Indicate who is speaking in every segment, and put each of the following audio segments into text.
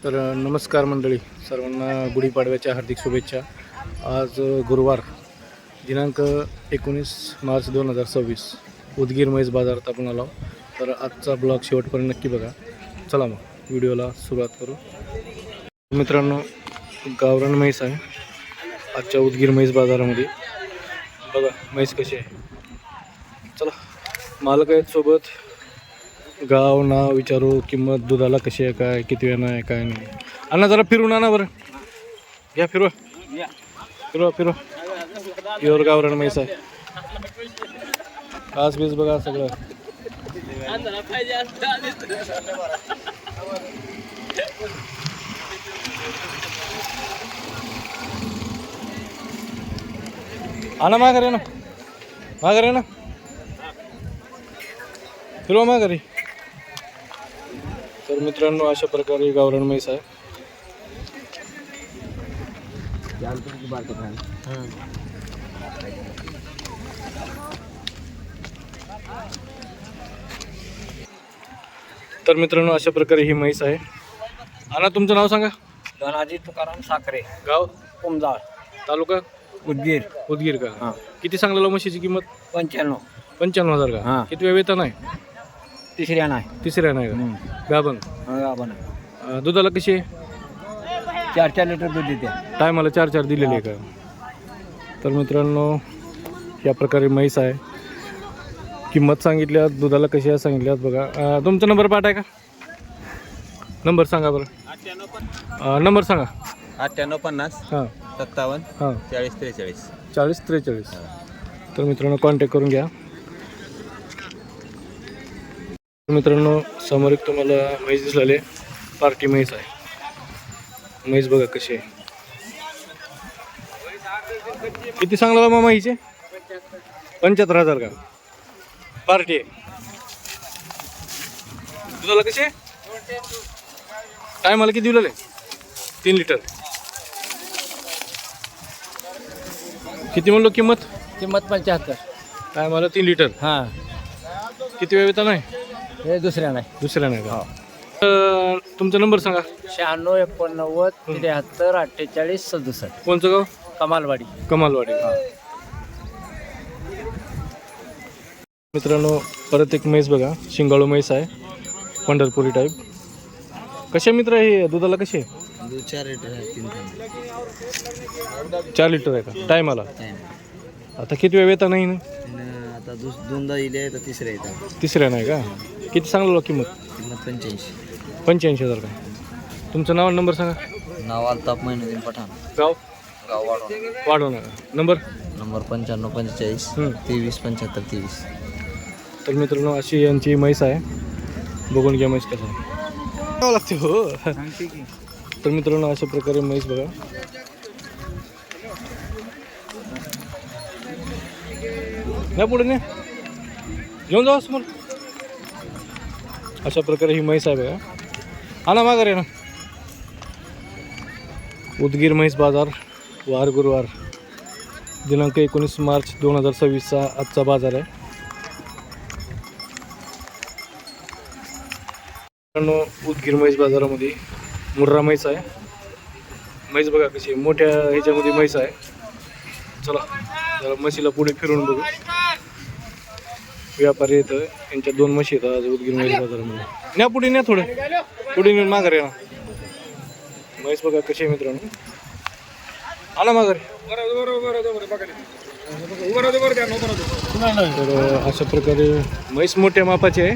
Speaker 1: तर नमस्कार मंडळी, सर्वांना गुढीपाडव्याच्या हार्दिक शुभेच्छा. आज गुरुवार दिनांक 19 मार्च 2026 उदगीर म्हैस बाजारात आपण आलो. तर आजचा ब्लॉग शेवटपर्यंत नक्की बघा. चला मग व्हिडिओला सुरुवात करू. मित्रांनो, गावरान म्हैस आहे आजच्या उदगीर म्हैस बाजारामध्ये. बघा म्हैस कशी आहे. चला, मालक आहेत सोबत. गाव नाव विचारू, किंमत दुधाला कशी आहे, काय किती वेळा आहे काय नाही. अण्णा जरा फिरून आणा बरं. घ्या फिरवा फिरवा फिरवा. प्युअर गावरान म्हैस आहे. कास बीस बघा सगळं. आणा माघारी ना, माघारी ना, फिरवा माघारी. तर मित्रांनो, अशा प्रकारे गावरान म्हैस आहे. तर मित्रांनो, अशा प्रकारे ही म्हैस आहे. आणा तुमचं नाव सांगा.
Speaker 2: धनाजी तुकाराम साखरे,
Speaker 1: गाव
Speaker 2: कुमजाळ,
Speaker 1: तालुका
Speaker 2: उदगीर.
Speaker 1: उदगीर का.
Speaker 2: हां.
Speaker 1: किती सांगलेलं म्हशीची किंमत?
Speaker 2: 95.
Speaker 1: 95,000 का.
Speaker 2: हां.
Speaker 1: किती वेतन आहे?
Speaker 2: तिसऱ्या नाही.
Speaker 1: तिसऱ्या नाही का. गाभण.
Speaker 2: गाभण.
Speaker 1: दुधाला कशी आहे?
Speaker 2: 4 लिटर दूध देते.
Speaker 1: टायमाला 4 दिलेली आहे का. तर मित्रांनो, या प्रकारे म्हैस आहे. किंमत सांगितल्यात, दुधाला कशी आहे सांगितल्यात. बघा, तुमचा नंबर पाठ आहे का? नंबर सांगा बरं. नंबर सांगा.
Speaker 2: 9850
Speaker 1: हां
Speaker 2: 57
Speaker 1: हां
Speaker 2: 40 43.
Speaker 1: 40-43. तर मित्रांनो, कॉन्टॅक्ट करून घ्या. मित्रांनो, समोर एक तुम्हाला म्हैस दिसलेली पार्टी म्हैस आहे. म्हैस बघा कशी आहे. किती सांगला मामा हिचे? 75,000 का. पार्टी आहे. दुधाला कशी आहे? टायमाला किती दिलेलं आहे? 3 लिटर. किती म्हणलो किंमत?
Speaker 2: किंमत 75.
Speaker 1: टायमाला 3 लिटर.
Speaker 2: हां.
Speaker 1: किती वेळ येतं नाही?
Speaker 2: हे दुसऱ्या नाही.
Speaker 1: दुसऱ्या नाही का. तुमचा नंबर सांगा.
Speaker 2: 96 89 73 48 67.
Speaker 1: कोणचं गाव?
Speaker 2: कमालवाडी.
Speaker 1: कमालवाडी. मित्रांनो, परत एक म्हैस बघा. शिंगाळू म्हैस आहे, पंढरपुरी टाईप. कशा मित्र हे दुधाला कशी आहे?
Speaker 2: 4 लिटर आहे.
Speaker 1: 4 लिटर आहे का. टायमाला आता किती वेळ येता नाही ना?
Speaker 2: आता दोनदा इले तर तिसऱ्या येतात.
Speaker 1: तिसऱ्या नाही का. किती सांगलो किंमत?
Speaker 2: किंमत 85.
Speaker 1: 85,000 का. तुमचं नाव नंबर सांगा.
Speaker 2: नाव अल्ताफ महिनुद्दीन पठाण,
Speaker 1: गाव
Speaker 2: गाव वाढवण.
Speaker 1: वाढवणार. नंबर?
Speaker 2: नंबर 95 45 23 75 23.
Speaker 1: तर मित्रांनो, अशी यांची म्हैस आहे. बघून घ्या म्हैस कसं आहे. लागते हो. तर मित्रांनो, अशा प्रकारे म्हैस बघा. नाही पुढे नाही घेऊन जाऊ समोर. अशा प्रकारे ही म्हैस आहे बघा. आणा माघारी ना. उदगीर म्हैस बाजार, वार गुरुवार दिनांक 19 मार्च 2026 आजचा बाजार आहे. उदगीर म्हैस बाजारामध्ये मुर्रा म्हैस आहे. म्हैस बघा कशी मोठ्या ह्याच्यामध्ये म्हैस आहे. चला जरा म्हशीला पुढे फिरून बघू. व्यापारी येतं, यांच्या 2 म्हशी येतात आज उदगीर म्हैस बाजारामध्ये. न्या पुढे, न्या थोडं पुढे नेऊन माघारी आणा. म्हैस बघा कशी आहे मित्रांनो. आणा माघारी. तर अशा प्रकारे म्हैस मोठ्या मापाची आहे.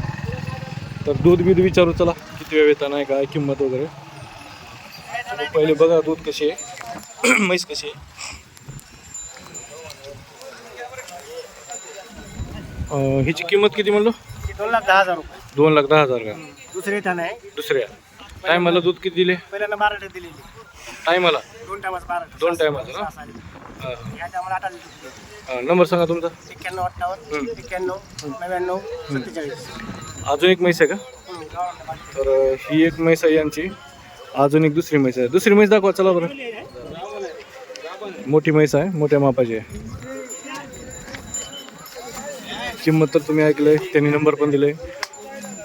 Speaker 1: तर दूध बीध विचारू. चला किती वेळ येता नाही काय किंमत वगैरे. पहिले बघा दूध कशी आहे, म्हैस कशी आहे. हिची किंमत किती म्हणलो?
Speaker 2: 2,10,000 रुपये.
Speaker 1: 2,10,000 का.
Speaker 2: दुसरे ठाणे आहे.
Speaker 1: दुसऱ्या टायमाला दूध किती दिले?
Speaker 2: पहिल्यांदा 12 लिटर दिलेली.
Speaker 1: टायमाला
Speaker 2: 2 टायमाच 12 लिटर.
Speaker 1: 2 टायमाला ना.
Speaker 2: या टायमाला 8 लिटर.
Speaker 1: नंबर सांगा तुमचा.
Speaker 2: 91 58 91 99 47.
Speaker 1: अजून एक म्हैस आहे का? तर ही एक म्हैस आहे यांची. अजून एक दुसरी म्हैस आहे. दुसरी म्हैस दाखवा चला बरं. मोठी म्हैस आहे, मोठ्या मापाची आहे. किंमत तर तुम्ही ऐकलंय, त्यांनी नंबर पण दिले,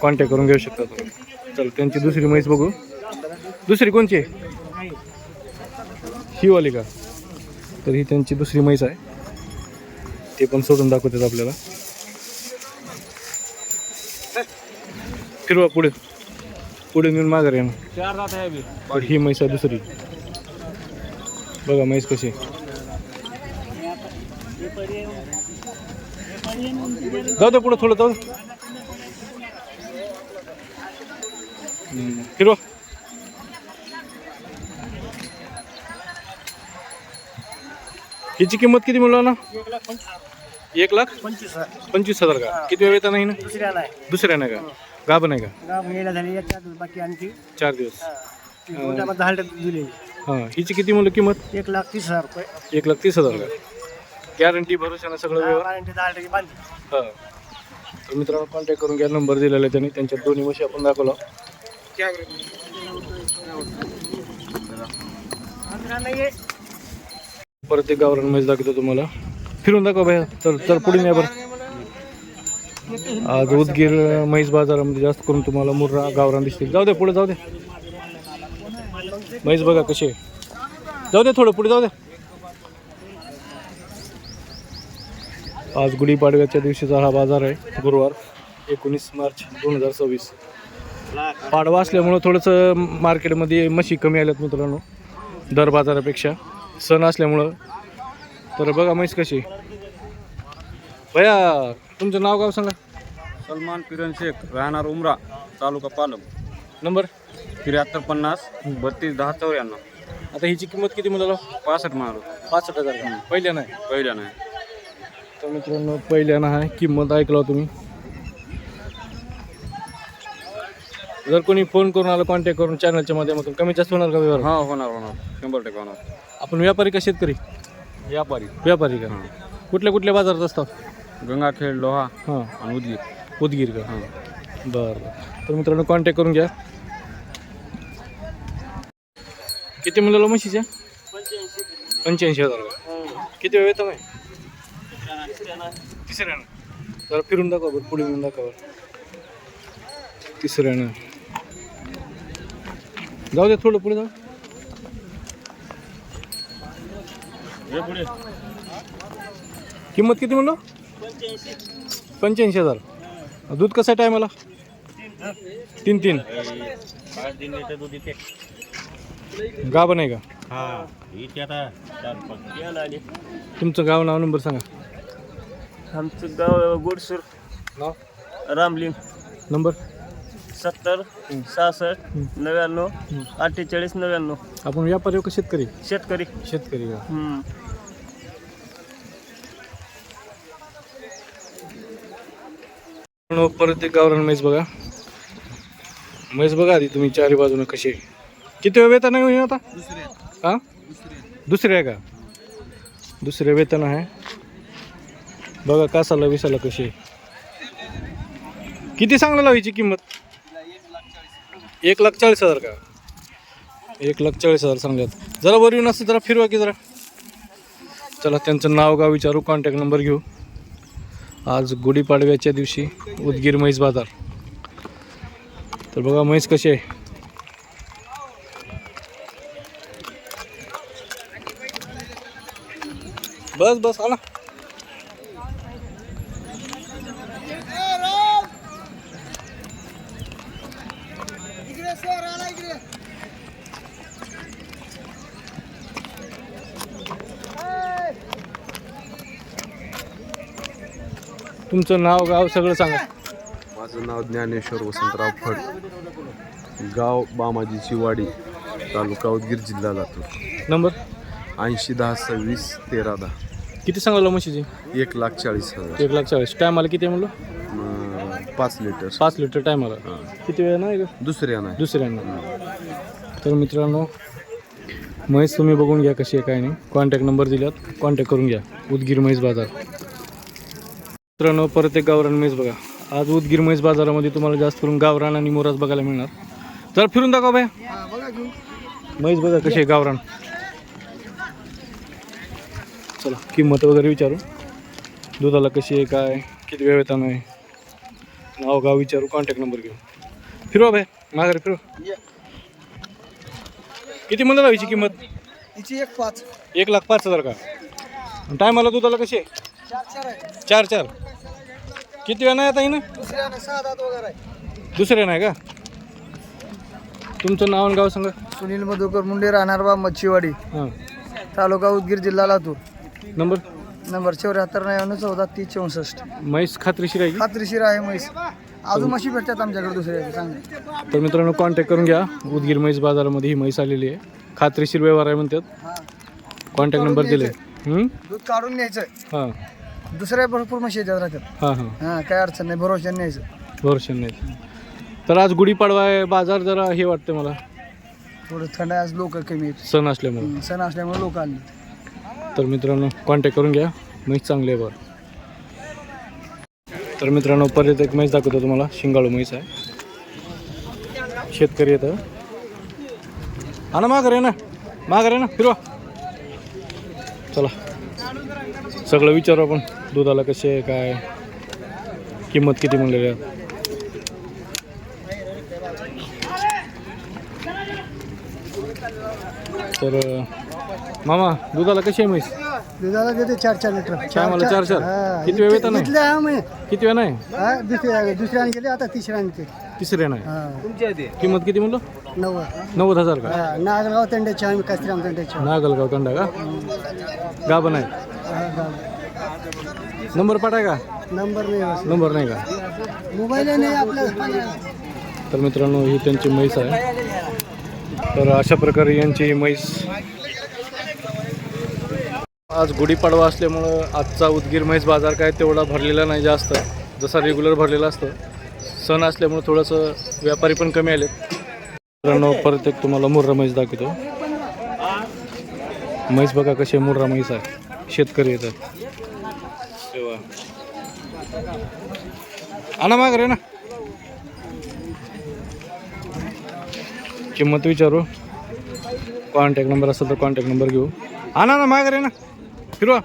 Speaker 1: कॉन्टॅक्ट करून घेऊ शकता तुम्ही. चल त्यांची दुसरी म्हैस बघू. दुसरी कोणची आहे? ही वाली का? तर ही त्यांची दुसरी म्हैस आहे, ते पण सोडून दाखवतात आपल्याला. फिरवा पुढे पुढे नेऊन माघार या ना. तर ही म्हैस आहे दुसरी. बघा म्हैस कशी आहे. जाऊ दे पुढे थोडं, जाऊ दे. फिरवा. हिची किंमत किती म्हणलो ना? 1,25,000 का? किती वेळ येता नाही ना? दुसऱ्या नाही का? गाभण आहे का?
Speaker 3: बाकी आणखी
Speaker 1: 4 दिवस.
Speaker 3: 10 दिलेली.
Speaker 1: हां, हिची किती म्हणलं किंमत?
Speaker 3: 1,30,000 रुपये.
Speaker 1: 1,30,000 का? गॅरंटी भरोशानं सगळं व्यवहार.
Speaker 3: 10% बांधली.
Speaker 1: हां, तर मित्रांनो कॉन्टॅक्ट करून घ्या. नंबर दिलेला आहे त्यांनी. त्यांच्या दोन्ही म्हशी आपण दाखवला. परत एक गावरान म्हैस दाखवतो तुम्हाला. फिरून दाखवा भैया. तर पुढे नाही बरं. आज उदगीर म्हैस बाजारामध्ये जास्त करून तुम्हाला मुर्रा गावरान दिसतील. जाऊ दे पुढे, जाऊ दे. म्हैस बघा कशी आहे. जाऊ दे थोडं पुढे, जाऊ दे. आज गुढीपाडव्याच्या दिवशीचा हा बाजार आहे. गुरुवार 19 मार्च 2026. पाडवा असल्यामुळं थोडंसं मार्केटमध्ये म्हशी कमी आल्यात मित्रांनो दर बाजारापेक्षा, सण असल्यामुळं. तर बघा म्हैस कशी. भैया तुमचं नाव गाव सांगा.
Speaker 4: सलमान पिरन शेख, राहणार उमरा, तालुका पालम.
Speaker 1: नंबर
Speaker 4: 7350 32 10 94.
Speaker 1: आता हिची किंमत किती म्हणाला?
Speaker 4: 65 मारू.
Speaker 1: 65,000 का? पहिल्या नाही.
Speaker 4: पहिल्या नाही.
Speaker 1: तर मित्रांनो पहिल्यानं आहे. किंमत ऐकला तुम्ही. जर कोणी फोन करून आलं कॉन्टॅक्ट करून चॅनलच्या माध्यमातून कमी जास्त होणार का व्यवहार?
Speaker 4: हां, होणार 100% होणार.
Speaker 1: आपण व्यापारी का शेतकरी?
Speaker 4: व्यापारी.
Speaker 1: व्यापारी का? कुठल्या कुठल्या बाजारात असतात?
Speaker 4: गंगाखेड, लोहा
Speaker 1: हां,
Speaker 4: आणि उदगीर.
Speaker 1: उदगीर का?
Speaker 4: हां.
Speaker 1: बरं. तर मित्रांनो कॉन्टॅक्ट करून घ्या. किती मुलाला म्हशीच्या? 85,000 का? किती वेळ येतं नाही? तिसऱ्यानं. जरा फिरून दाखवा बरं, पुढे येऊन दाखवा. तिसऱ्यानं. जाऊ दे थोडं पुढे जाऊ. किंमत किती म्हणलो? 85,000. दूध कसं आहे टायमाला? 3 गाभण आहे का? तुमचं गाव नाव नंबर सांगा.
Speaker 3: आमचं गाव गोडसूर,
Speaker 1: नाव
Speaker 3: रामलिंग.
Speaker 1: नंबर
Speaker 3: 70 66 99 48 99.
Speaker 1: आपण व्यापारी का शेतकरी?
Speaker 3: शेतकरी.
Speaker 1: शेतकरी का? परत एक गावरान म्हैस बघा. म्हैस बघा आधी तुम्ही चारी बाजूने कशी आहे. किती वेळ वेतन आहे आता? हां, दुसऱ्या आहे का? दुसऱ्या वेतन आहे. बघा कासाला विसाला कशी आहे. किती सांगला लावायची किंमत? 1,40,000 का? 1,40,000 सांगल्यात. जरा वर येऊन असं जरा फिरवा की जरा. चला त्यांचं नाव गाव विचारू, कॉन्टॅक्ट नंबर घेऊ. आज गुढीपाडव्याच्या दिवशी उदगीर म्हैस बाजार. तर बघा म्हैस कशी आहे. बस बस आला. तुमचं नाव गाव सगळं सांगा.
Speaker 5: माझं नाव ज्ञानेश्वर वसंतराव फड, गाव बामाजीची वाडी, तालुका उदगीर, जिल्हा लातूर.
Speaker 1: नंबर
Speaker 5: 80 10 26 13 10.
Speaker 1: किती सांगायला म्हशीची?
Speaker 5: 1,40,000.
Speaker 1: 1,40,000. टायम आला किती म्हणलं?
Speaker 5: 5 लिटर.
Speaker 1: 5 लिटर टायम आला. किती वेळ नाही का?
Speaker 5: दुसऱ्या नाही.
Speaker 1: दुसऱ्यांना. तर मित्रांनो म्हैस तुम्ही बघून घ्या कशी आहे काय नाही. कॉन्टॅक्ट नंबर दिल्यात, कॉन्टॅक्ट करून घ्या. उदगीर म्हैस बाजार. मित्रांनो परत एक गावरान म्हैस बघा. आज उदगीर म्हैस बाजारामध्ये तुम्हाला जास्त करून गावरान आणि मोरास बघायला मिळणार. जरा फिरून दाखवा बाय. म्हैस बघा कशी आहे गावरान. चला किंमत वगैरे विचारू. दुधाला कशी आहे काय, किती वेळ येताना आहे, नाव गाव विचारू, कॉन्टॅक्ट नंबर घेऊ. फिरवा बाय माघारी फिरवा. किती म्हणलं हिची किंमत?
Speaker 6: हिची 1.5.
Speaker 1: 1,05,000 का? टायमाला दुधाला कशी आहे? 4 किती वेळ नाही आता हिनं?
Speaker 6: दुसऱ्यानं 6 दात वगैरे आहे.
Speaker 1: दुसरे नाही का? तुमचं नाव आणि गाव सांगा.
Speaker 6: सुनील मधुकर मुंडे, राहणार बा मच्छीवाडी,
Speaker 1: हां.
Speaker 6: तालुका उदगीर, जिल्हा लातूर.
Speaker 1: नंबर?
Speaker 6: नंबर 74,99,14,30,64.
Speaker 1: म्हैस खात्रीशीर आहे की?
Speaker 6: खात्रीशीर आहे म्हैस. अजून म्हशी भेटतात आमच्याकडे दुसऱ्या चांगल्या.
Speaker 1: तर मित्रांनो कॉन्टॅक्ट करून घ्या. उदगीर म्हैस बाजारामध्ये ही म्हैस आलेली आहे. खात्रीशीर व्यवहार आहे म्हणतात. कॉन्टॅक्ट नंबर दिले.
Speaker 6: दूध काढून न्यायचं.
Speaker 1: हां
Speaker 6: दुसऱ्या भरपूर म्हशी येतात राहतात.
Speaker 1: हां
Speaker 6: हां, काय अडचण नाही, भरोशाने न्यायचं.
Speaker 1: वर्षण नाही. तर आज गुढीपाडवा आहे, बाजार जरा हे वाटतं मला
Speaker 6: थोडं थंड आहे, आज लोक कमी आहेत.
Speaker 1: सण असल्यामुळे.
Speaker 6: सण असल्यामुळे लोक आले.
Speaker 1: तर मित्रांनो कॉन्टॅक्ट करून घ्या. म्हैस चांगली आहे बरं. तर मित्रांनो परत एक म्हैस दाखवतो तुम्हाला. शिंगाळू म्हैस आहे. शेतकरी येतं. हा ना माघार आहे ना फिरवा. चला सगळं विचारू आपण. दुधाला कसे आहे, काय किंमत किती म्हणलेली आहे. तर मामा दुधाला कशी आहे म्हैस?
Speaker 6: दुधाला देते 4 लिटर.
Speaker 1: मला 4 किती वेळ येतं नाही? किती वेळ नाही?
Speaker 6: दुसऱ्याने गेले, आता तिसऱ्याने ते.
Speaker 1: तिसरे नाही. किंमत किती म्हणलं? 90,000 का?
Speaker 6: नागलगाव तंड्याची आम्ही कस्त्रीराम तंड्याची.
Speaker 1: नागलगाव तंडा का? गाभण आहे. नंबर पाठ आहे का?
Speaker 6: नंबर नाही,
Speaker 1: नंबर नाही का?
Speaker 6: मोबाईल नाही आपल्या.
Speaker 1: तर मित्रांनो ही त्यांची म्हैस आहे. तर अशा प्रकारे यांची म्हैस. आज गुढीपाडवा असल्यामुळं आजचा उदगीर म्हैस बाजार काय तेवढा भरलेला नाही जास्त, जसा रेग्युलर भरलेला असतं. सण असल्यामुळं थोडंसं व्यापारी पण कमी आले. मित्रांनो परत एक तुम्हाला मुर्रा म्हैस दाखवतो. म्हैस बघा कशी मुर्रा म्हैस आहे. शेतकरी येतात तेव्हा. आणा माग रे ना. किंमत विचारू. कॉन्टॅक्ट नंबर असेल तर कॉन्टॅक्ट नंबर घेऊ. आणा ना माग रे ना फिरवा.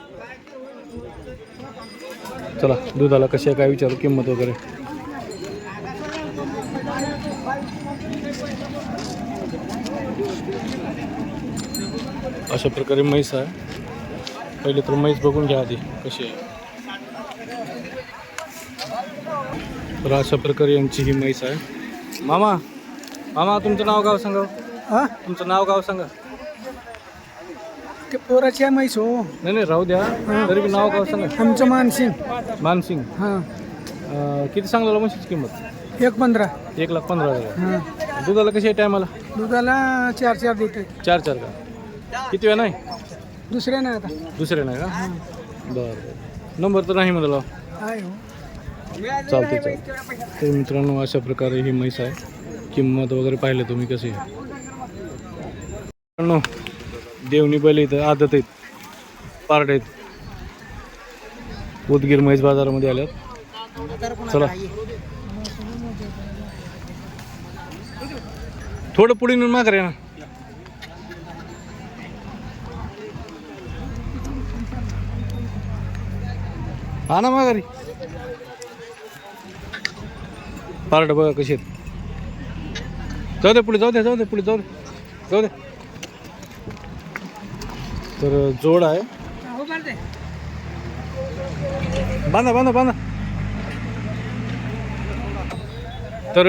Speaker 1: चला दुधाला कशी आहे काय विचारू, किंमत वगैरे. अशा प्रकारे म्हैस आहे. पहिले तर म्हैस बघून घ्या आधी कशी आहे. तर अशा प्रकारे यांची ही म्हैस आहे. मामा तुमचं नाव गाव सांगा.
Speaker 6: हा,
Speaker 1: तुमचं नाव गाव सांगा.
Speaker 6: ते पोराची आहे म्हैस हो.
Speaker 1: नाही राहू द्या, तरी नाव गाव सांगा.
Speaker 6: आमचं मानसिंग.
Speaker 1: मानसिंग.
Speaker 6: हां,
Speaker 1: किती सांगला म्हशीची किंमत?
Speaker 6: 1.15.
Speaker 1: 1,15,000.
Speaker 6: हां,
Speaker 1: दुधाला कशी आहे टायमाला?
Speaker 6: दुधाला 4 देते.
Speaker 1: 4 का? किती वेळ नाही?
Speaker 6: दुसऱ्या नाही आता.
Speaker 1: दुसरे नाही का? बरं. नंबर तर नाही म्हणलं.
Speaker 6: आहे हो.
Speaker 1: चालते. तर मित्रांनो अशा प्रकारे ही म्हैस आहे. किंमत वगैरे पाहिलं तुम्ही कशी आहे. मित्रांनो देवणी बैल इथं आदत आहेत, पारड आहेत. उदगीर म्हैस बाजारामध्ये आल्यात. चला थोडं पुढे नेऊन माघार आहे ना. हा ना माघारी. पारड बघा कशी आहेत. जाऊ दे पुढे, जाऊ दे पुढे, जाऊ दे. तर जोड आहे. बांधा. तर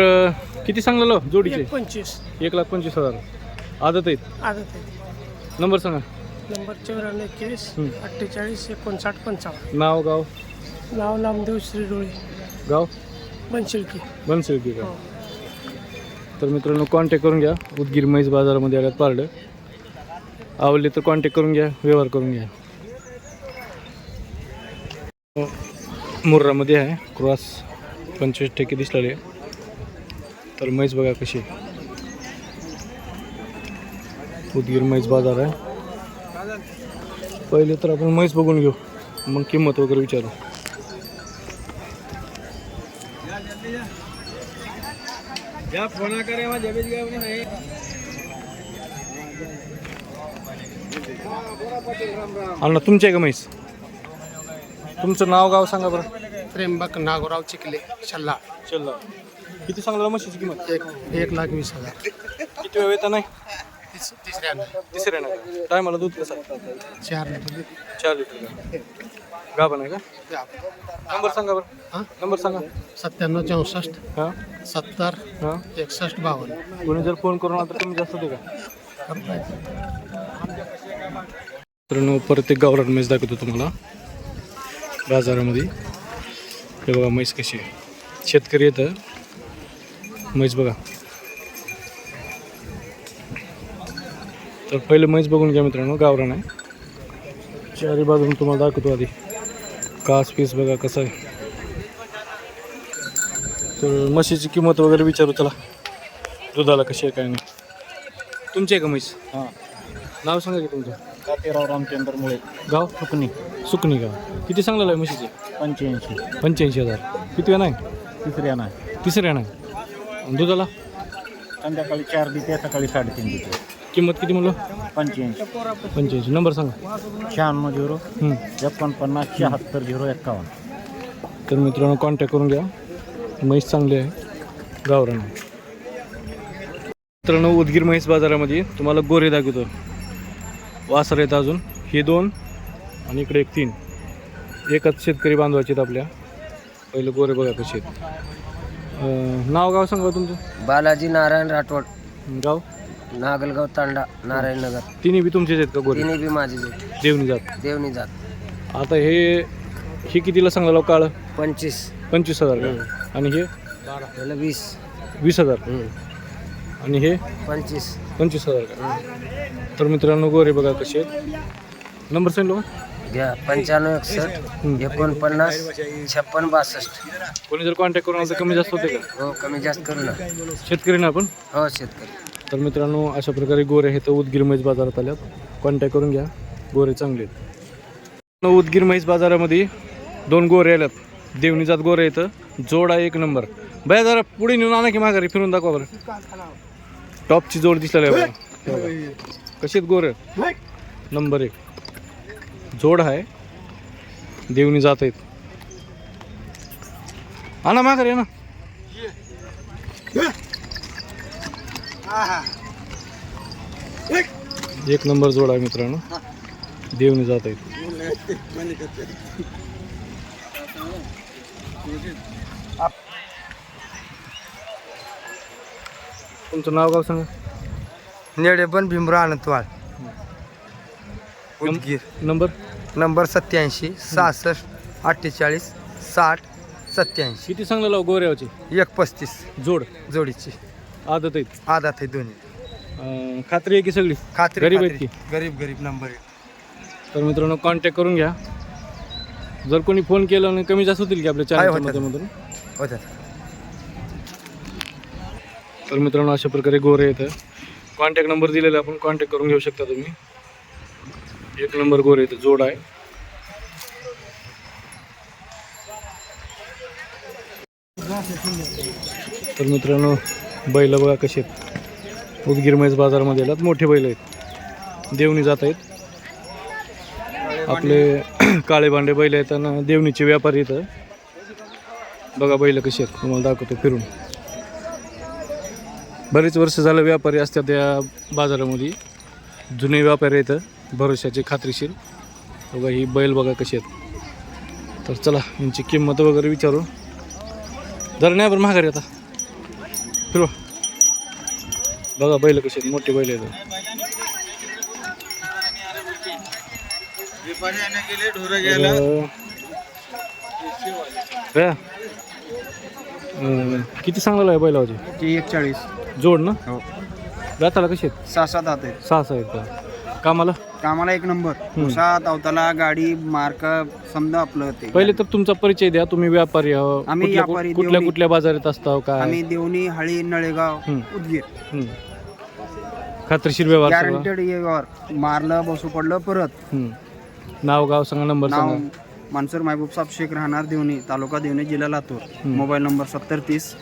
Speaker 1: किती सांगलेलो जोडीचे? 1,25,000. आदत आहेत. नंबर सांगा.
Speaker 7: नंबर 94
Speaker 1: नाव गाव.
Speaker 7: नाव नामदेव श्रीडोळे,
Speaker 1: गाव बनशिल्की का? तर मित्रांनो कॉन्टॅक्ट करून घ्या. उदगीर म्हैस बाजारामध्ये आल्यात पारडं. आवडले तर कॉन्टॅक्ट करून घ्या, व्यवहार करून घ्या. मुर्रामध्ये आहे. क्रॉस 25% दिसलेले. तर म्हैस बघा कशी आहे. उदगीर म्हैस बाजार आहे. पहिले तर आपण म्हैस बघून घेऊ, मग किंमत वगैरे विचारू. अण्णा तुमचे आहे का म्हैस? तुमचं नाव गाव सांगा बरं.
Speaker 7: त्र्यंबक नागोराव चिखले, शल्ला.
Speaker 1: किती सांगला म्हशीची किंमत?
Speaker 7: 1,20,000.
Speaker 1: किती वेळ येता नाही?
Speaker 7: तिसऱ्यानं
Speaker 1: तिसऱ्या ना टायमाला दूध कसं आहे?
Speaker 7: 4 लिटर
Speaker 1: 4 लिटर का गाभण आहे का? नंबर सांगा बरं.
Speaker 7: हां
Speaker 1: नंबर सांगा.
Speaker 7: 97 64
Speaker 1: हां
Speaker 7: 70
Speaker 1: हां
Speaker 7: 61 52
Speaker 1: कोणी जर फोन करून आता कमी जास्त होते का? मित्रांनो परत एक गावरान म्हैस दाखवतो तुम्हाला बाजारामध्ये. हे बघा म्हैस कशी आहे. शेतकरी येतं म्हैस बघा. तर पहिले म्हैस बघून घ्या मित्रांनो, गावरान आहे. चारी बाजून तुम्हाला दाखवतो आधी. कास पीस बघा कसं आहे. तर म्हशीची किंमत वगैरे विचारू चला, दुधाला कशी आहे काय नाही. तुमची आहे का म्हैस?
Speaker 4: हां
Speaker 1: नाव सांगा की तुमचं.
Speaker 4: कातेराव रामचंद्र मुळे
Speaker 1: गाव
Speaker 4: सुकणी
Speaker 1: सुकणी गाव. किती सांगलेलं आहे म्हशीचे?
Speaker 4: 85
Speaker 1: 85,000. किती नाही?
Speaker 4: तिसऱ्या नाही
Speaker 1: तिसऱ्या नाही. आणि दुधाला
Speaker 4: संध्याकाळी 4 देते सकाळी 3.5 देते
Speaker 1: किंमत किती म्हणलं?
Speaker 4: 85
Speaker 1: 85. नंबर सांगा.
Speaker 4: 96
Speaker 1: हं.
Speaker 4: 49 76 051.
Speaker 1: तर मित्रांनो कॉन्टॅक्ट करून घ्या. म्हैस चांगली आहे, गावरान आहे. मित्रांनो उदगीर म्हैस बाजारामध्ये तुम्हाला गोरे दाखवतो. वासर आहेत अजून हे 2 आणि इकडे एक 3. एकच शेतकरी बांधवाचे आहेत आपल्या. पहिले गोरे बघा कसे आहेत. नाव गाव सांगा तुमचं.
Speaker 6: बालाजी नारायण राठोड,
Speaker 1: गाव
Speaker 6: नागलगाव तांडा, नारायणनगर.
Speaker 1: तिन्ही बी तुमचेच आहेत का गोरे?
Speaker 6: तिन्ही बी माझे
Speaker 1: देवणी जात.
Speaker 6: देवणी जात.
Speaker 1: आता हे कितीला सांगायला काळ? 25,000 का? आणि हे
Speaker 6: त्याला
Speaker 1: 20,000. आणि हे 25,000 का? तर मित्रांनो गोरे बघा कसे आहेत. नंबर सांगितलं का?
Speaker 6: घ्या 95 61 49 56 62.
Speaker 1: कोणी जर कॉन्टॅक्ट करून आलं तर कमी जास्त होते का?
Speaker 6: हो कमी जास्त करू ना.
Speaker 1: शेतकरी ना आपण.
Speaker 6: हो शेतकरी.
Speaker 1: तर मित्रांनो अशा प्रकारे गोरे आहेत उदगीर म्हैस बाजारात आल्यात. कॉन्टॅक्ट करून घ्या, गोरे चांगले आहेत. उदगीर म्हैस बाजारामध्ये 2 गोरे आल्यात. देवणी जात गोरे येतं. जोडा 1 नंबर. बाया जरा पुढे नेऊन आणा की माघारी फिरून दाखवा बरं. टॉपची जोड दिसलेली आहे बघा. कशी आहेत गोरे? नंबर 1 जोड आहे. देवणी जात आहेत. आणा माघारी ना. एक नंबर जोड आहे मित्रांनो, देवणी जात आहेत. तुमचं नाव गाव सांगा.
Speaker 6: नेडेबन भीमराव अनंतवाळ, उदगीर.
Speaker 1: नंबर
Speaker 6: 87 66 48 60 87.
Speaker 1: किती सांगलेला गोऱ्याची?
Speaker 6: 135
Speaker 1: जोड
Speaker 6: जोडीची
Speaker 1: आदत आहेत.
Speaker 6: आदात आहे दोन्ही.
Speaker 1: खात्री आहे की सगळी?
Speaker 6: खात्री
Speaker 1: गरीब आहेत की?
Speaker 6: गरीब नंबर 1.
Speaker 1: तर मित्रांनो कॉन्टॅक्ट करून घ्या. जर कोणी फोन केला आणि कमी जास्त होतील की आपल्या चॅनलच्या माध्यमातून?
Speaker 6: होतात.
Speaker 1: तर मित्रांनो अशा प्रकारे गोरे येतं. कॉन्टॅक्ट नंबर दिलेला आपण कॉन्टॅक्ट करून घेऊ शकता तुम्ही. 1 नंबर गोरे येतं, जोड आहे. तर मित्रांनो बैल बघा कसे आहेत. उदगीर म्हैस बाजारामध्ये आल्यात. मोठे बैल आहेत, देवणी जात आहेत. आपले काळे भांडे बैल आहेत आणि देवणीचे व्यापारी येतं. बघा बैल कसे आहेत, तुम्हाला दाखवतो फिरून. बरेच वर्ष झालं व्यापारी असतात या बाजारामध्ये. जुने व्यापारी येतं, भरोशाचे, खात्रीशीर. बघा ही बैल बघा कशी आहेत. तर चला यांची किंमत वगैरे विचारू. जरा नाही बरं माघारी आता फिरवा. बघा बैल कशी आहेत, मोठे बैल आहेत. किती सांगायला आहे बैलाची?
Speaker 6: 41
Speaker 1: जोड ना?
Speaker 6: हो.
Speaker 1: दाताला कशी आहेत?
Speaker 6: 6-7 दात आहेत.
Speaker 1: 6 आहेत का? कामाला?
Speaker 6: कामाला 1 नंबर. उसात अवताला गाडी मार्क समजा आपलं ते.
Speaker 1: पहिले तर तुमचा परिचय द्या. तुम्ही व्यापारी आहो.
Speaker 6: आम्ही
Speaker 1: कुठल्या
Speaker 6: व्यापारी,
Speaker 1: कुठल्या
Speaker 6: देवणी.
Speaker 1: कुठल्या बाजारात असता काय?
Speaker 6: आम्ही देवणी, हळी, नळेगाव, उदगीर.
Speaker 1: खात्रीशीर व्यवहार सगळा?
Speaker 6: गॅरंटेड व्यवहार. मारलं बसू पडलं परत.
Speaker 1: नाव गाव सांगा, नंबर
Speaker 6: नाव
Speaker 1: सांगा.
Speaker 6: मानसर महबूब साहेब शेख, राहणार देवणी, तालुका देवणी, जिल्हा लातूर. Mobile number 7030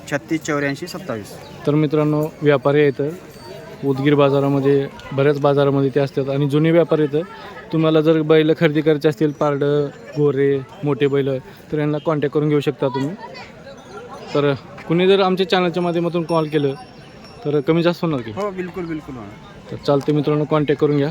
Speaker 6: 36 84 27.
Speaker 1: तर मित्रांनो व्यापारी येतं उदगीर बाजारामध्ये. बऱ्याच बाजारामध्ये ते असतात. आणि जुने व्यापारी येतं. तुम्हाला जर बैल खरेदी करायचे असतील, पारडं, गोरे, मोठे बैल, तर यांना कॉन्टॅक्ट करून घेऊ शकता तुम्ही. तर कुणी जर आमच्या चॅनलच्या माध्यमातून कॉल केलं तर कमी जास्त होणार की?
Speaker 6: हो बिलकुल.
Speaker 1: तर चालते मित्रांनो, कॉन्टॅक्ट करून घ्या.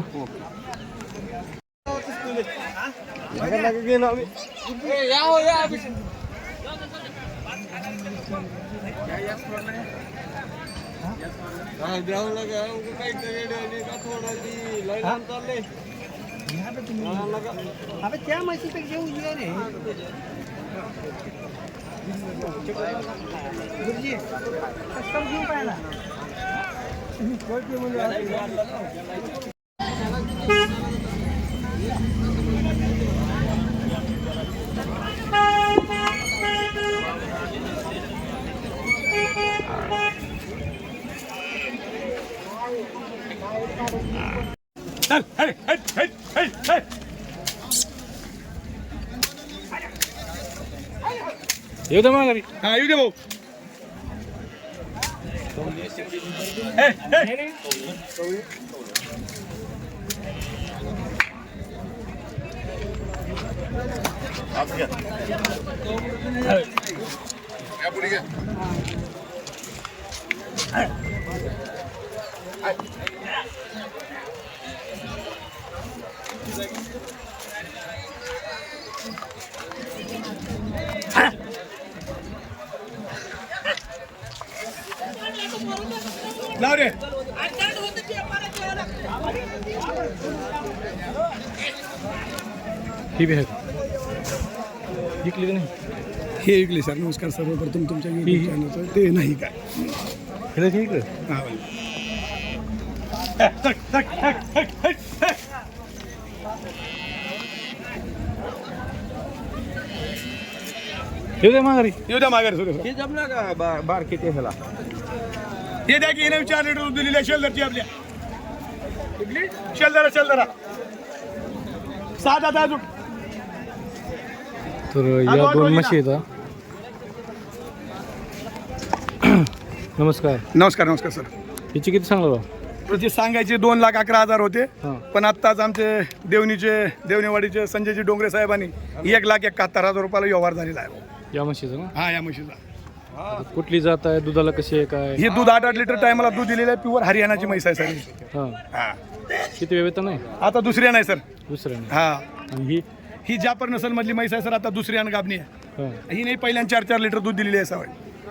Speaker 1: येऊ दे माघारी.
Speaker 4: हा येऊ दे भाऊ. लाव रे.
Speaker 1: ही बी आहे का? विकली की नाही?
Speaker 4: हे ऐकले सर. नमस्कार सर्वप्रथम तुमच्या
Speaker 1: ही-
Speaker 4: YouTube चॅनलचं ते नाही काय.
Speaker 1: हे की इकडे
Speaker 4: हा
Speaker 1: येऊ दे माघारी.
Speaker 4: येऊ द्या माघारी सुरू.
Speaker 5: हे जमणार का बार किती ह्याला?
Speaker 4: हे द्या की हिने 4 लिटर दूध दिलेली आहे शेलदरची आपल्या. शेलदरा साधा अजून.
Speaker 1: तर या दोन म्हशी आहेत. नमस्कार.
Speaker 4: नमस्कार सर.
Speaker 1: हिची किती सांगला?
Speaker 4: त्याचे सांगायचे 2,11,000 होते.
Speaker 1: हां.
Speaker 4: पण आत्ताच आमचे देवणीवाडीचे संजयजी डोंगरे साहेबांनी 1,71,000 रुपयाला व्यवहार झालेला आहे.
Speaker 1: या म्हशीचं ना?
Speaker 4: हा या म्हशीचा.
Speaker 1: कुठली जात आहे, दुधाला कशी आहे, काय?
Speaker 4: हे दूध 8 लिटर टायमाला दूध दिलेलं आहे. प्युअर हरियाणाची म्हैस आहे सर.
Speaker 1: हां.
Speaker 4: हा
Speaker 1: किती वेळ नाही?
Speaker 4: आता दुसऱ्या नाही सर.
Speaker 1: दुसऱ्याने.
Speaker 4: हा
Speaker 1: आणि
Speaker 4: ही जापर नसल मधली म्हैस आहे सर. आता दुसऱ्या गाबणी आहे.
Speaker 1: हां.
Speaker 4: ही नाही पहिल्यांदा 4 लिटर दूध दिलेली आहे सवय.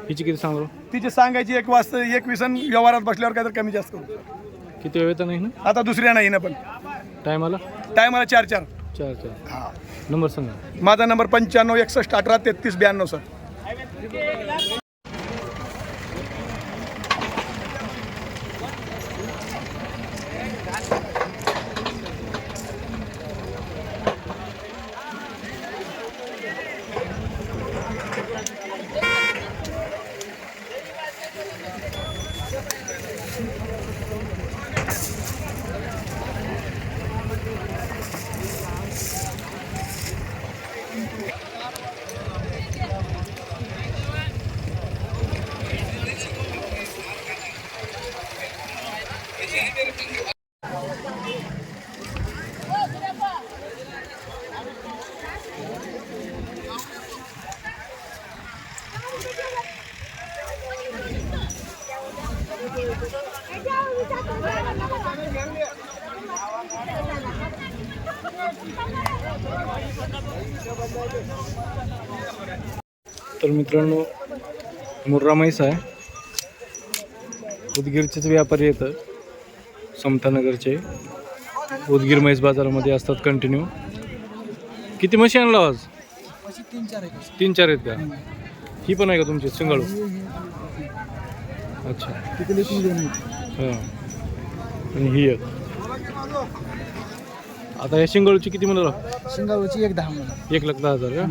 Speaker 1: हिची किती सांगलो?
Speaker 4: तिचे सांगायची 1,20 व्यवहारात बसल्यावर काय तर कमी जास्त करू.
Speaker 1: किती वेळ नाही ना?
Speaker 4: आता दुसऱ्या नाही ना पण
Speaker 1: टायमाला
Speaker 4: टायमाला 4.
Speaker 1: 4.
Speaker 4: हा
Speaker 1: नंबर सांगा.
Speaker 4: माझा नंबर 95 61 18 33 92 सर.
Speaker 1: तर मित्रांनो, मुर्रा म्हैस आहे. उदगीरचेच व्यापारी येतं, समतानगरचे. उदगीर म्हैस बाजारामध्ये असतात कंटिन्यू. किती म्हशी आणला आज? 3-4 आहेत का? ही पण आहे का तुमची सिंगाळू? अच्छा. हां. आणि ही एक. आता या शिंगाळूची किती म्हणाला?
Speaker 6: शिंगावरची 1,10
Speaker 1: 1,10,000 का?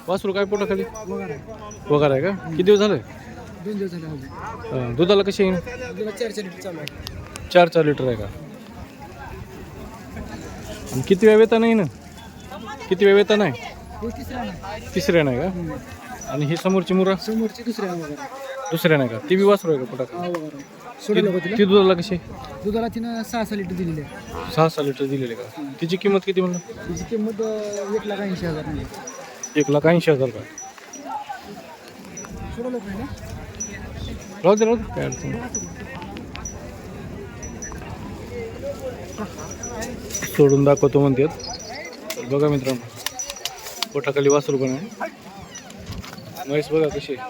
Speaker 1: वासरू काय पोटाखाली वगैरे आहे का? किती दिवस झाले?
Speaker 6: 2 दिवस झाले.
Speaker 1: दुधाला कशी आहे?
Speaker 6: 4 लिटर चालू आहे.
Speaker 1: 4 लिटर आहे का? आणि किती वेळ येता नाही ना? किती वेळ येता नाही? तिसऱ्या नाही का? आणि ही समोरची मुरा?
Speaker 6: समोरची
Speaker 1: दुसऱ्या नाही का? ती बी वासरू आहे का पोटाखाली? ती दुधाला कशी?
Speaker 6: दुधाला तिनं 6 लिटर दिलेले आहे.
Speaker 1: 6 लिटर दिलेले का? तिची किंमत किती म्हणलं?
Speaker 6: तिची किंमत 1,80,000
Speaker 1: 1,80,000 का? राहू दे काय अडचण नाही. सोडून दाखवतो म्हणतात. बघा मित्रांनो, पोटाखाली वासरू पण आहे. म्हैस बघा कशी आहे.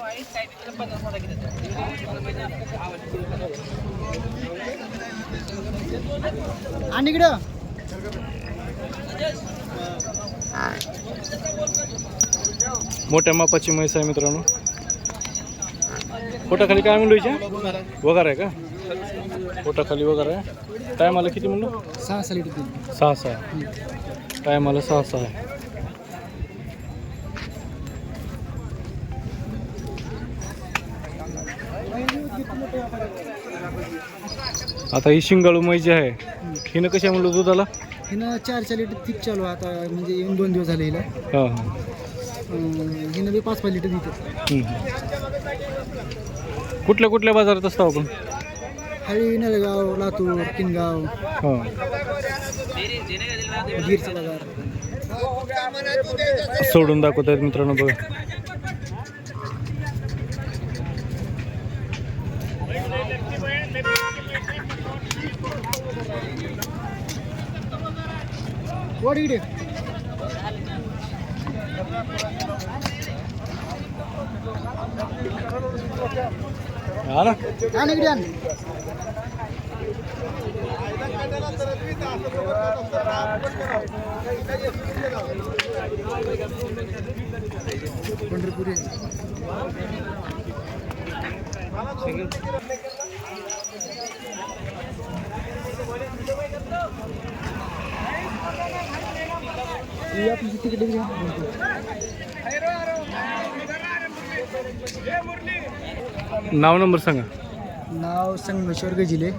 Speaker 6: आणि इकडं
Speaker 1: मोठ्या मापाची म्हैस आहे मित्रांनो. पोटाखाली काय म्हणलो हिच्या? वगार आहे का? पोटाखाली वगार आहे. टायमाला किती म्हणलो?
Speaker 6: 6 लिटर
Speaker 1: 6 टायमाला 6 आहे. आता ही शिंगाळू म्हैस जी आहे हिनं कशा म्हणलो दुधाला?
Speaker 6: हिनं 4 लिटर तीच चालू आहे आता, म्हणजे येऊन 2 दिवस झाले हिला.
Speaker 1: हां हां.
Speaker 6: हिनं बी 5 लिटर देते.
Speaker 1: कुठल्या कुठल्या बाजारात असतो आपण?
Speaker 6: हळी, नळगाव, लातूर, किनगाव,
Speaker 1: हां.
Speaker 6: गिरचा बाजार.
Speaker 1: सोडून दाखवत आहेत मित्रांनो बघा.
Speaker 6: वड इकडे.
Speaker 1: हा ना.
Speaker 6: आणि इकडे आण. पंढरपुरी
Speaker 1: नाव नंबर सांगा.
Speaker 6: नाव संगमेश्वर गजिले,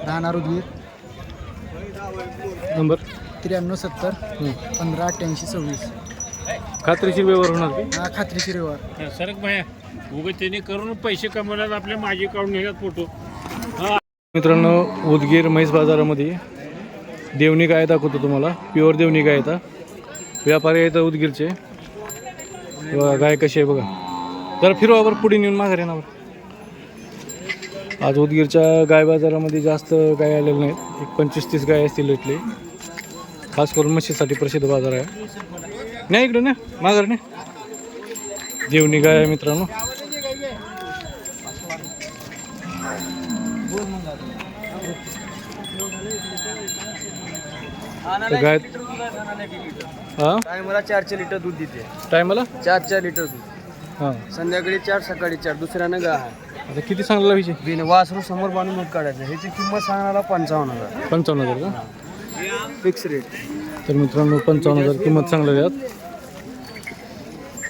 Speaker 6: राहणार उदगीर.
Speaker 1: नंबर
Speaker 6: 9370 158826.
Speaker 1: खात्रीशीर व्यवहार होणार की?
Speaker 6: हा, खात्रीशीर व्यवहार.
Speaker 8: सरक भाया उगं त्यांनी करून पैसे कमवल्यात, आपल्या माझी काढून नेल्यात फोटो.
Speaker 1: मित्रांनो, उदगीर म्हैस बाजारामध्ये देवणी गाय दाखवतो तुम्हाला. प्युअर देवणी गाय येतात. व्यापारी आहेत उदगीरचे. बघा गाय कशी आहे बघा. जरा फिरवा बरं, पुढे नेऊन माघार येणार. आज उदगीरच्या गाय बाजारामध्ये जास्त गाय आलेल्या नाहीत. एक 25-30 गाय असतील इथले. खास करून म्हशीसाठी प्रसिद्ध बाजार आहे. नाही इकडं ना माघार नाही. देवणी गाय आहे मित्रांनो. गाय हां
Speaker 6: टायमाला 4 लिटर दूध देते.
Speaker 1: टायमाला
Speaker 6: 4 लिटर दूध.
Speaker 1: हां.
Speaker 6: संध्याकाळी 4, सकाळी 4. दुसऱ्यानं गाय आहे.
Speaker 1: आता किती सांगला पाहिजे?
Speaker 6: बिन वासरू समोर बांधून दूध काढायचं. ह्याची किंमत सांगणारा 55,000.
Speaker 1: 55,000 का?
Speaker 6: Fix rate.
Speaker 1: तर मित्रांनो 55,000 किंमत सांगल्या जात.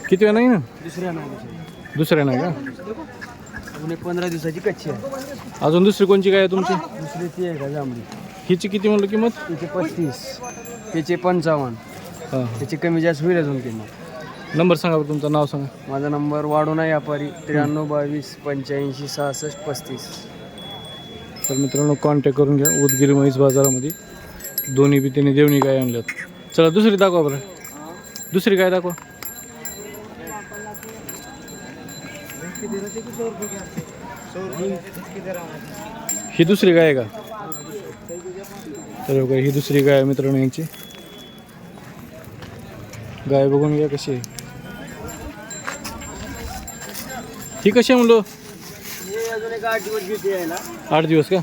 Speaker 1: किती वेळा नाही ना? दुसऱ्या नाही का?
Speaker 6: 15 दिवसाची कच्ची आहे.
Speaker 1: अजून दुसरी कोणची काय आहे तुमची?
Speaker 6: दुसरी ती आहे का जांभळी.
Speaker 1: हिची किती म्हणलं किंमत?
Speaker 6: त्याचे 35, त्याचे 55.
Speaker 1: हां.
Speaker 6: त्याची कमी जास्त होईल अजून किंमत.
Speaker 1: नंबर सांगा बरं तुमचं. नाव सांगा.
Speaker 6: माझा नंबर वाढवणा व्यापारी 93 22 85 66 35.
Speaker 1: तर मित्रांनो कॉन्टॅक्ट करून घ्या. उदगीर म्हैस बाजारामध्ये दोन्ही बी त्यांनी देवणी गाय आणल्यात. चला दुसरी दाखवा बरं. दुसरी गाय दाखवा. ही दुसरी गाय आहे का? तर बघा ही दुसरी गाय आहे मित्रांनो यांची. गाय बघून घ्या कशी आहे. ही कशी आहे म्हणलो?
Speaker 6: अजून एक 8 दिवस घेते यायला.
Speaker 1: 8 दिवस का?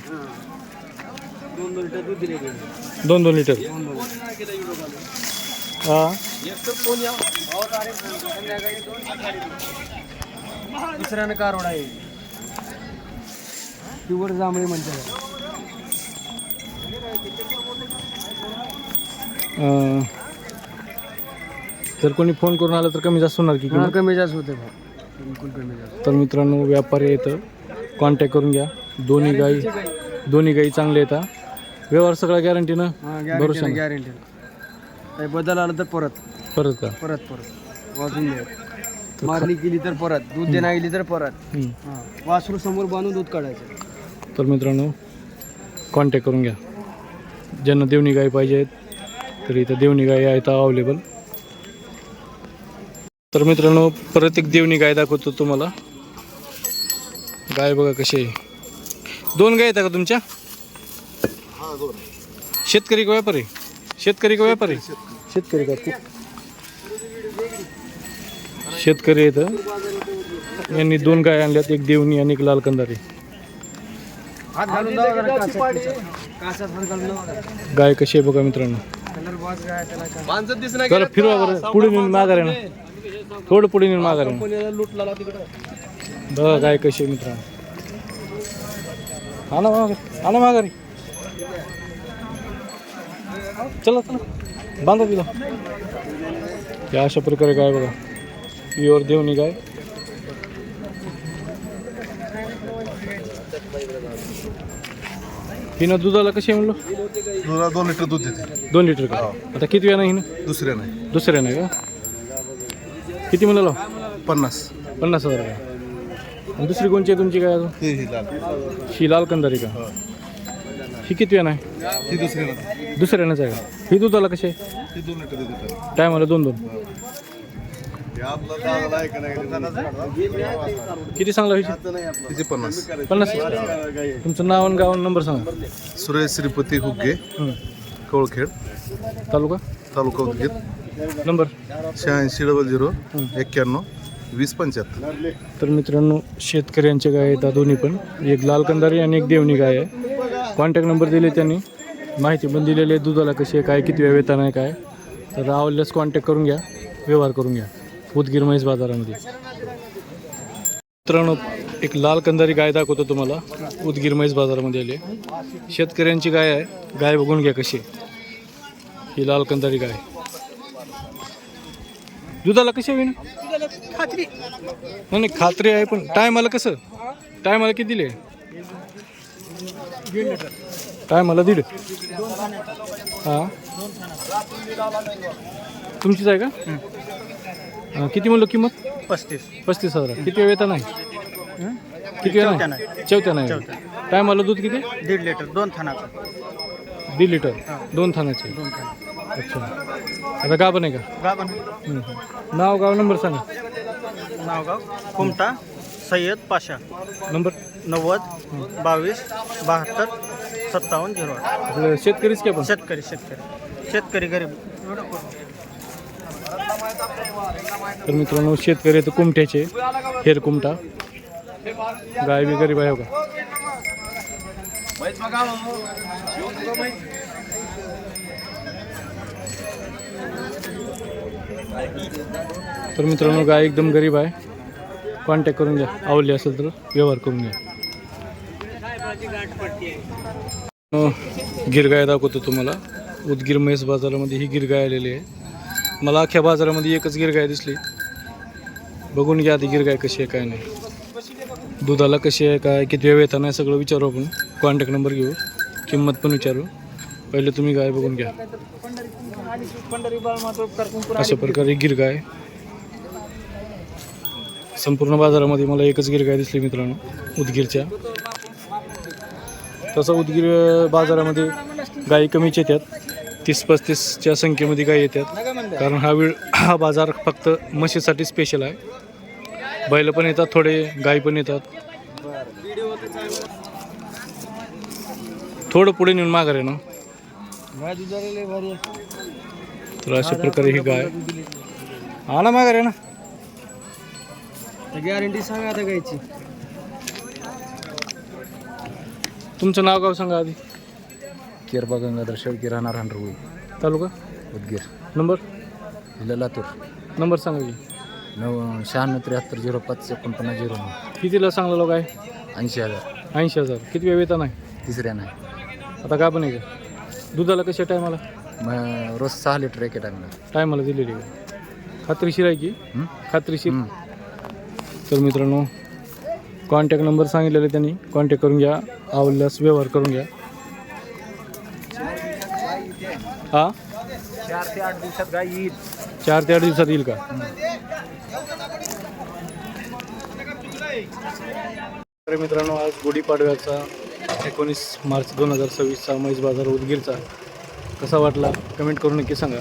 Speaker 6: 2 लिटर दूध दिले.
Speaker 1: 2 लिटर. हां.
Speaker 6: दुसऱ्यानं कारवडा आहे. प्युअर जांभळी म्हणते.
Speaker 1: जर कोणी फोन करून आला तर कमी जास्त होणार की किंमत?
Speaker 6: कमी जास्त होते भाऊ. बिलकुल कमी जास्त.
Speaker 1: तर मित्रांनो व्यापारी येतं कॉन्टॅक्ट करून घ्या. दोन्ही गाई चांगले येतात. व्यवहार सगळा गॅरंटीनं भरोसा
Speaker 6: गॅरंटी. काही बदल आला तर परत
Speaker 1: का?
Speaker 6: परत वाजून द्या. मारणी केली तर परत, दूध देणं गेली तर परत. वासरू समोर बांधून दूध काढायचं.
Speaker 1: तर मित्रांनो कॉन्टॅक्ट करून घ्या. ज्यांना देवणी गाय पाहिजे आहेत तर इथं देवणी गाय आहेत अवेलेबल. तर मित्रांनो परत एक देवणी गाय दाखवतो तुम्हाला. गाय बघा कशी आहे. 2 गाय आहेत का तुमच्या? शेतकरी का व्यापारी? शेतकरी का व्यापारी? शेतकरी का? शेतकरी आहेत. यांनी 2 गाय आणल्यात, एक देवणी आणि एक लाल कंदारी. गाय कशी आहे बघा मित्रांनो. जरा फिरवा बरं, पुढे नेऊन माघार आहे ना, थोडं पुढे नेऊन माघार आहे ना. बघा गाय कशी आहे मित्रांनो. आणा माघारी. चला चला बांधा तिला. या अशा प्रकारे गाय बघा, प्युअर देवणी गाय. हिनं दुधाला कशी आहे म्हणलं?
Speaker 5: 2 लिटर दूध देते.
Speaker 1: 2 लिटर का? आता किती वेळा नाही हिनं?
Speaker 5: दुसऱ्या नाही.
Speaker 1: दुसऱ्या नाही का? किती म्हणाला?
Speaker 5: 50,000
Speaker 1: का? आणि दुसरी कोणची आहे तुमची काय अजून? ही लाल कंदारी का? ही किती वेळा नाही?
Speaker 5: ती दुसऱ्या
Speaker 1: दुसऱ्यानंच आहे का? ही दुधाला कशी आहे?
Speaker 5: ती 2 लिटर देते.
Speaker 1: टायमाला 2-2. किती सांगला व्हायची?
Speaker 5: तिचे 50.
Speaker 1: 50. तुमचं नाव आणि गाव आणि नंबर सांगा.
Speaker 5: सुरेश श्रीपती हुग्गे, कवळखेड,
Speaker 1: तालुका
Speaker 5: तालुका उदगीर.
Speaker 1: नंबर
Speaker 5: 8600 91 2075.
Speaker 1: तर मित्रांनो, शेतकऱ्यांच्या गाय आहेत दोन्ही पण. एक लाल कंदारी आणि एक देवणी गाय आहे. कॉन्टॅक्ट नंबर दिले त्यांनी, माहिती पण दिलेली आहे. दुधाला कशी आहे, काय किती वेळ वेतन आहे काय. तर आवडल्यास कॉन्टॅक्ट करून घ्या, व्यवहार करून घ्या उदगीर म्हैस बाजारामध्ये. मित्रांनो, एक लाल कंदारी गाय दाखवतो तुम्हाला. उदगीर म्हैस बाजारामध्ये आले. शेतकऱ्यांची गाय आहे. गाय बघून घ्या कशी आहे. ही लाल कंदारी गाय. दुधाला कशी हवी ना? नाही खात्री आहे, पण टायमाला कसं? टायमाला किती दिले? टायमाला 1.5. हां, तुमचीच आहे का? किती म्हणलं किंमत? 35,000. किती वेळ येता नाही? किती वेळ नाही? चौथ्या नाही. टायमाला दूध किती?
Speaker 6: 1.5 लिटर 2 थानाचं.
Speaker 1: 1.5 लिटर 2 थानाचे. अच्छा, आता गाभण आहे का?
Speaker 6: गाभण.
Speaker 1: नाव गाव नंबर सांगा.
Speaker 6: नावगाव कुमटा सय्यद पाशा.
Speaker 1: नंबर
Speaker 6: 90 22 72 5708.
Speaker 1: आपलं शेतकरीच की आपण?
Speaker 6: शेतकरी गरीब.
Speaker 1: तर मित्रांनो, शेतकरी तर कुमट्याचे, हेर कुमटा. गाय बी गरीब आहे हो का. तर मित्रांनो, गाय एकदम गरीब आहे. कॉन्टॅक्ट करून घ्या, आवडली असेल तर व्यवहार करून घ्या. गिर गाय दाखवतो तुम्हाला. उदगीर म्हैस बाजारामध्ये ही गिर गाय आलेली आहे. मला अख्ख्या बाजारामध्ये एकच गिर गाय दिसली. बघून घ्या आधी गिर गाय कशी आहे काय नाही, दुधाला कशी आहे काय, किती वेळ येताना सगळं विचारू आपण. कॉन्टॅक्ट नंबर घेऊ, किंमत पण विचारू. पहिले तुम्ही गाय बघून घ्या. अशा प्रकारे गिर गाय. संपूर्ण बाजारामध्ये मला एकच गिर गाय दिसली मित्रांनो, उदगीरच्या. तसं उदगीर बाजारामध्ये गायी कमीच येतात. 30-35च्या संख्येमध्ये गायी येतात. कारण हा बाजार फक्त म्हशीसाठी स्पेशल आहे. बैल पण येतात, थोडे गाय पण येतात. थोडं पुढे नेऊन माघार आहे ना. तर अशा प्रकारे ही गाय. आणा माघार आहे ना.
Speaker 6: गॅरंटी सांगा आता गायची.
Speaker 1: तुमचं नाव गाव सांगा आधी.
Speaker 2: केरबा गंगाधर शेळकी, राहणार हांडरगुळी,
Speaker 1: तालुका
Speaker 2: उदगीर,
Speaker 1: नंबर
Speaker 2: जिल्हा लातूर.
Speaker 1: नंबर सांगा की.
Speaker 2: 96 73 05 49 09.
Speaker 1: कितीला सांगलेलो काय?
Speaker 2: 80,000.
Speaker 1: 80,000. किती वेळ येता नाही?
Speaker 2: तिसऱ्या नाही.
Speaker 1: आता का पण आहे का? दुधाला कशा टायमाला?
Speaker 2: मग रोज 6 लिटर एके टायमाला.
Speaker 1: टायमाला दिलेली का? खात्रीशीर आहे की? खात्रीशीर. तर मित्रांनो, कॉन्टॅक्ट नंबर सांगितलेले त्यांनी, कॉन्टॅक्ट करून घ्या, आवडल्यास व्यवहार करून घ्या.
Speaker 6: 4 ते 8 दिवसात गाय येईल.
Speaker 1: 4 ते 8 दिवसात येईल का? तर मित्रांनो, आज गुढीपाडव्याचा 19 मार्च 2026चा म्हैस बाजार उदगीरचा कसा वाटला कमेंट करून नक्की सांगा.